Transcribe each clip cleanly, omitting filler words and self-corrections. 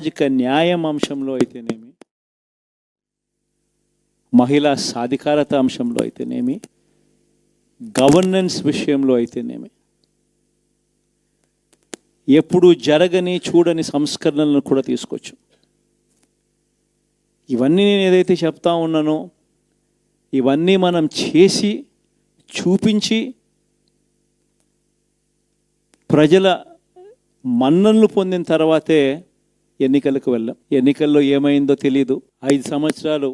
సామాజిక న్యాయం అంశంలో అయితేనేమి, మహిళా సాధికారత అంశంలో అయితేనేమి, గవర్నెన్స్ విషయంలో అయితేనేమి, ఎప్పుడు జరగని చూడని సంస్కరణలను కూడా తీసుకొచ్చు. ఇవన్నీ నేను ఏదైతే చెప్తా ఉన్నానో ఇవన్నీ మనం చేసి చూపించి ప్రజల మన్ననలు పొందిన తర్వాతే ఎన్నికలకు వెళ్ళాం. ఎన్నికల్లో ఏమైందో తెలీదు. 5 సంవత్సరాలు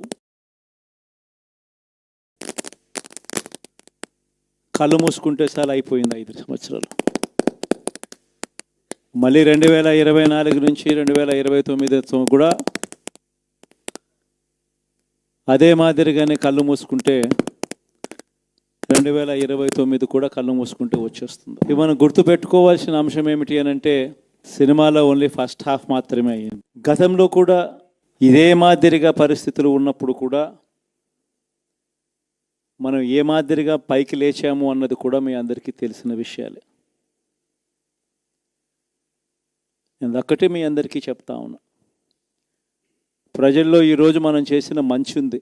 కళ్ళు మూసుకుంటే చాలా అయిపోయింది. 5 సంవత్సరాలు. మళ్ళీ 2024 నుంచి 2029 కూడా అదే మాదిరిగానే కళ్ళు మూసుకుంటే 2029 కూడా కళ్ళు మూసుకుంటే వచ్చేస్తుంది. ఇవి మనం గుర్తుపెట్టుకోవాల్సిన అంశం ఏమిటి అని అంటే, సినిమాలో ఓన్లీ ఫస్ట్ హాఫ్ మాత్రమే అయ్యింది. గతంలో కూడా ఇదే మాదిరిగా పరిస్థితులు ఉన్నప్పుడు కూడా మనం ఏ మాదిరిగా పైకి లేచాము అన్నది కూడా మీ అందరికీ తెలిసిన విషయాలే. నేను ఒక్కటే మీ అందరికీ చెప్తా ఉన్నా, ప్రజల్లో ఈరోజు మనం చేసిన మంచి ఉంది.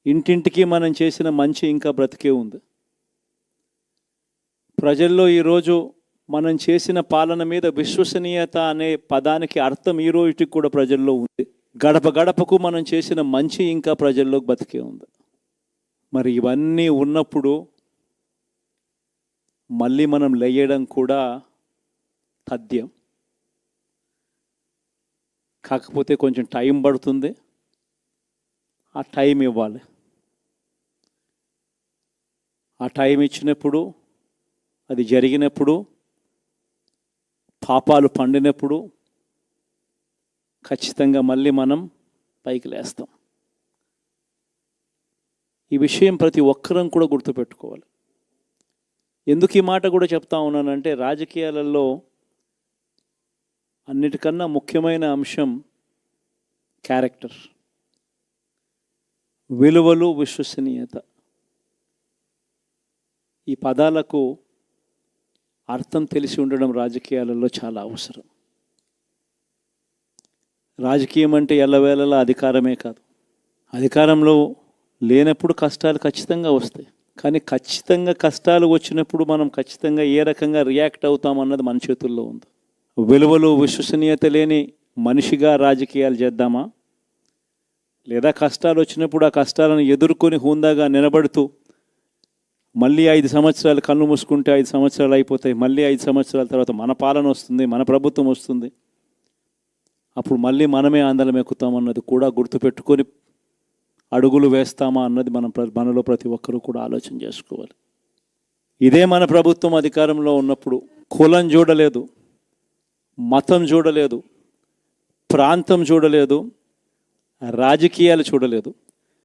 ఇంటింటికి మనం చేసిన మంచి ఇంకా బ్రతికే ఉంది. ప్రజల్లో ఈరోజు మనం చేసిన పాలన మీద విశ్వసనీయత అనే పదానికి అర్థం ఈ రోజుకి కూడా ప్రజల్లో ఉంది. గడప గడపకు మనం చేసిన మంచి ఇంకా ప్రజల్లో బతికే ఉంది. మరి ఇవన్నీ ఉన్నప్పుడు మళ్ళీ మనం లేయడం కూడా తథ్యం. కాకపోతే కొంచెం టైం పడుతుంది. ఆ టైం ఇవ్వాలి. ఆ టైం ఇచ్చినప్పుడు, అది జరిగినప్పుడు, పాపాలు పండినప్పుడు ఖచ్చితంగా మళ్ళీ మనం పైకి లేస్తాం. ఈ విషయం ప్రతి ఒక్కరం కూడా గుర్తుపెట్టుకోవాలి. ఎందుకు ఈ మాట కూడా చెప్తా ఉన్నానంటే, రాజకీయాలలో అన్నిటికన్నా ముఖ్యమైన అంశం క్యారెక్టర్, విలువలు, విశ్వసనీయత. ఈ పదాలకు అర్థం తెలిసి ఉండడం రాజకీయాలలో చాలా అవసరం. రాజకీయం అంటే ఎల్లవేళలా అధికారమే కాదు. అధికారంలో లేనప్పుడు కష్టాలు ఖచ్చితంగా వస్తాయి. కానీ ఖచ్చితంగా కష్టాలు వచ్చినప్పుడు మనం ఖచ్చితంగా ఏ రకంగా రియాక్ట్ అవుతాం అన్నది మన చేతుల్లో ఉంది. విలువలు, విశ్వసనీయత లేని మనిషిగా రాజకీయాలు చేద్దామా, లేదా కష్టాలు వచ్చినప్పుడు ఆ కష్టాలను ఎదుర్కొని హుందాగా నిలబడుతూ మళ్ళీ 5 సంవత్సరాలు కళ్ళు మూసుకుంటే 5 సంవత్సరాలు అయిపోతాయి. మళ్ళీ 5 సంవత్సరాల తర్వాత మన పాలన వస్తుంది, మన ప్రభుత్వం వస్తుంది. అప్పుడు మళ్ళీ మనమే ఆందోళన ఎక్కుతామన్నది కూడా గుర్తుపెట్టుకొని అడుగులు వేస్తామా అన్నది మనలో ప్రతి ఒక్కరూ కూడా ఆలోచన చేసుకోవాలి. ఇదే మన ప్రభుత్వం అధికారంలో ఉన్నప్పుడు కులం చూడలేదు, మతం చూడలేదు, ప్రాంతం చూడలేదు, రాజకీయాలు చూడలేదు.